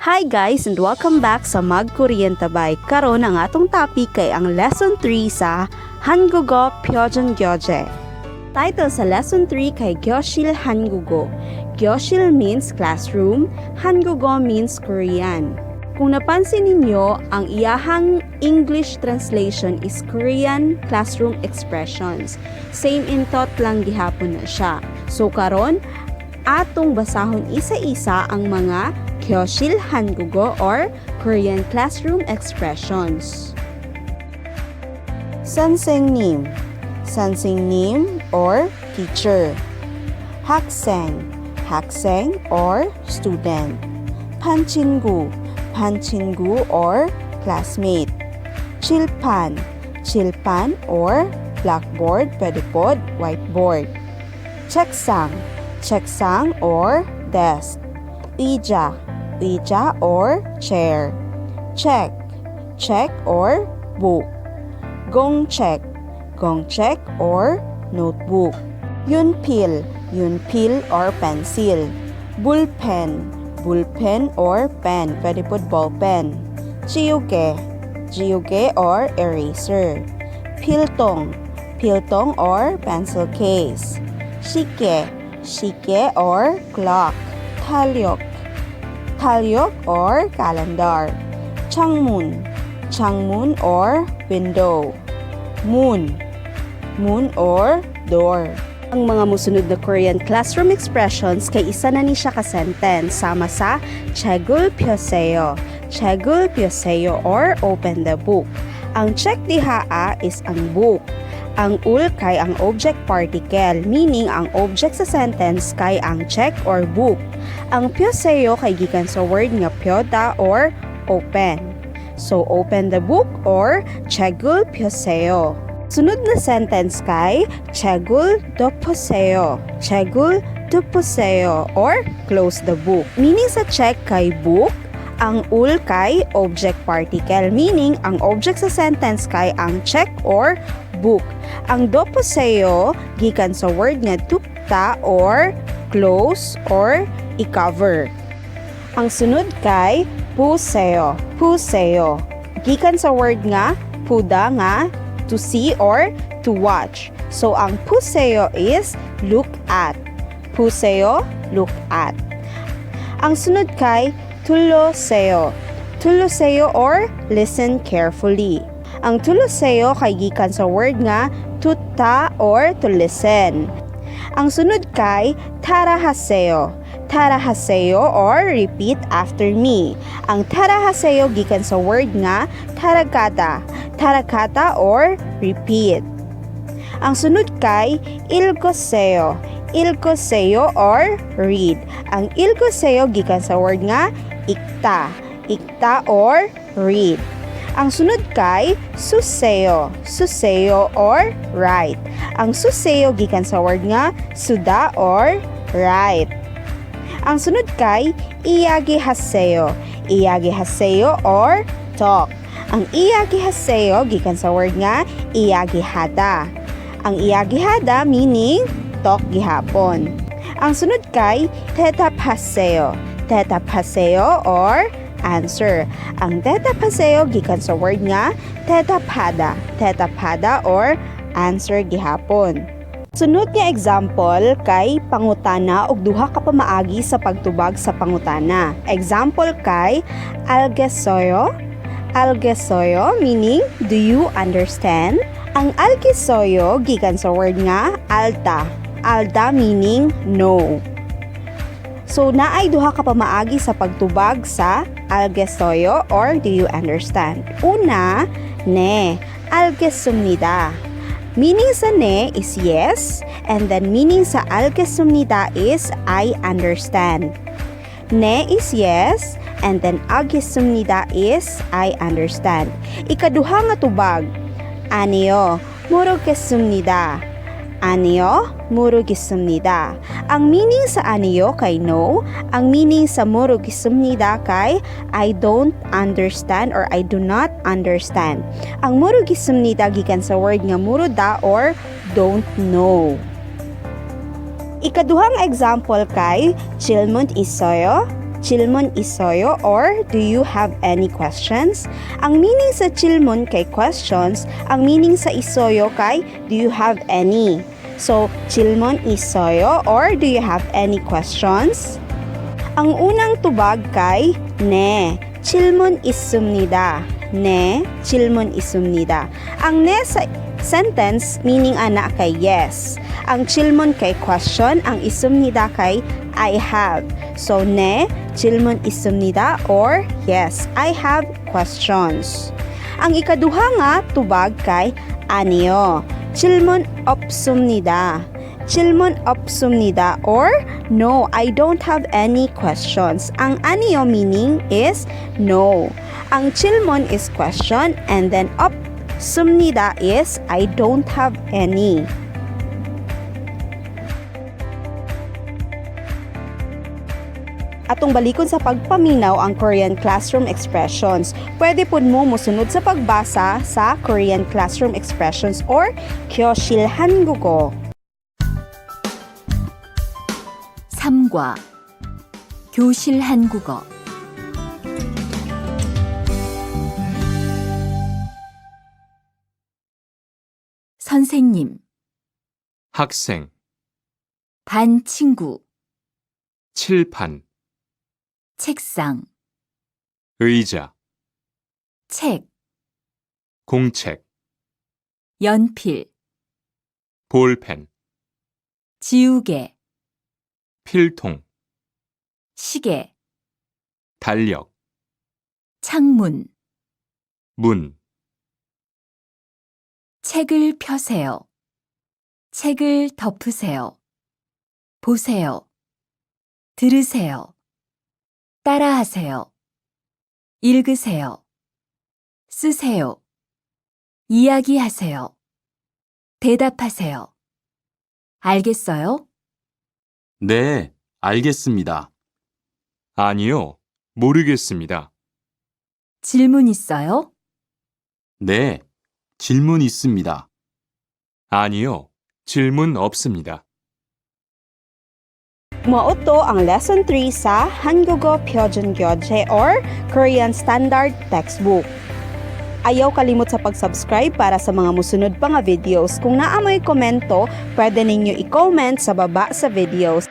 Hi guys and welcome back sa Mag-Korean Tabay. Karon ang atong topic kay ang Lesson 3 sa 한국어 표준교재. Title sa Lesson 3 kay 교실 한국어. 교실 means classroom, 한국어 means Korean. Kung napansin ninyo, ang iyahang English translation is Korean classroom expressions. Same in thought lang gihapon na siya. So karon, atong basahon isa-isa ang mga 교실 한국어 or Korean classroom expressions. 선생님, 선생님 or teacher. 학생, 학생 or student. 반친구, 반친구 or classmate. 칠판, 칠판 or blackboard, pwede pod, whiteboard. 책상, 책상 or desk. 의자, 의자 or chair. Check, check or book. 공책, 공책 or notebook. 윤필, 윤필 or pencil. Bullpen, bullpen or pen, pwede po ballpen. 지우개, 지우개 or eraser. 필통, 필통 or pencil case. 시계, 시계 or clock. 달력, 달력 or calendar. 창문, 창문 or window. Moon, moon or door. Ang mga musunod na Korean classroom expressions kay isa na ni siya ka sentence sama sa 책을 펴세요. 책을 펴세요 or open the book. Ang check dihaa is ang book. Ang ul kay ang object particle, meaning ang object sa sentence kay ang check or book. Ang 펴세요 kay gikan sa word nga 펴다 or open. So open the book or 책을 펴세요. Sunod na sentence kay 책을 덮으세요. 책을 덮으세요 or close the book. Meaning sa check kay book, ang ul kay object particle, meaning ang object sa sentence kay ang check or book. Ang 덮으세요 gikan sa word nga tupta or close or i-cover. Ang sunod kay puseyo. Puseyo gikan sa word nga puda nga to see or to watch. So ang puseyo is look at. Puseyo, look at. Ang sunod kay tulloseyo. Tulloseyo or listen carefully. Ang tulloseyo kay gikan sa word nga tuta or to listen. Ang sunod kay tarahaseo. Tarahaseo or repeat after me. Ang tarahaseo gikan sa word nga taragata. Taragata or repeat. Ang sunod kay ilgoseo. Ilgoseo or read. Ang ilgoseo gikan sa word nga ikta. Ikta or read. Ang sunod kay suseo. Suseo or write. Ang suseo gikan sa word nga suda or write. Ang sunod kay 이야기하세요. 이야기하세요 or talk. Ang 이야기하세요 gikan sa word nga 이야기하다. Ang 이야기하다 meaning talk gihapon. Ang sunod kay 대답하세요. 대답하세요 or answer. Ang 대답하세요 gikan sa word nga 대답하다. 대답하다 or answer gihapon. Sunod nga example kay pangutana og duha ka pamaagi sa pagtubag sa pangutana. Example kay algesoyo. Algesoyo meaning do you understand? Ang algesoyo gikan sa word nga alta. Alta meaning no. So naay duha ka pamaagi sa pagtubag sa algesoyo or do you understand? Una, ne, alges습니다. Meaning sa ne is yes, and then meaning sa alges습니다 is I understand. Ne is yes, and then alges습니다 is I understand. Ikaduha nga tubag, 아니요, 모르겠습니다. 아니요, 모르겠습니다. Ang meaning sa 아니요 kay no, ang meaning sa 모르겠습니다 kay I don't understand or I do not understand. Ang 모르겠습니다 gikan sa word nga 모르다 or don't know. Ikaduhang example kay 질문 있어요? 질문 있어요 or do you have any questions? Ang meaning sa 질문 kay questions, ang meaning sa 있어요 kay do you have any? So, 질문 있어요 or do you have any questions? Ang unang tubag kay 네, 질문 있습니다. 네, 질문 있습니다. Ang 네 sa sentence meaning ana kay yes. Ang 질문 kay question, ang 있습니다 kay I have. So, 네, 질문 있습니다 or yes, I have questions. Ang ikaduha nga tubag kay 아니요. 질문 없습니다. 질문 없습니다 or no, I don't have any questions. Ang 아니요 meaning is no. Ang 질문 is question and then 없습니다 is I don't have any. Atong balikon sa pagpaminaw ang Korean classroom expressions. Pwede po mo musunod sa pagbasa sa Korean classroom expressions or 교실 한국어. 3과 교실 한국어 선생님, 학생, 반 친구, 칠판, 책상, 의자, 책, 공책, 연필, 볼펜, 지우개, 필통, 시계, 달력, 창문, 문, 책을 펴세요. 책을 덮으세요. 보세요. 들으세요. 따라하세요. 읽으세요. 쓰세요. 이야기하세요. 대답하세요. 알겠어요? 네, 알겠습니다. 아니요, 모르겠습니다. 질문 있어요? 네, 질문 있습니다. 아니요, 질문 없습니다. Mao ang lesson 3 sa 한국어 표준교재 or Korean Standard Textbook. Ayaw kalimot sa pag-subscribe para sa mga musunod pa nga videos. Kung naamoy komento, pwede ninyo i-comment sa baba sa videos.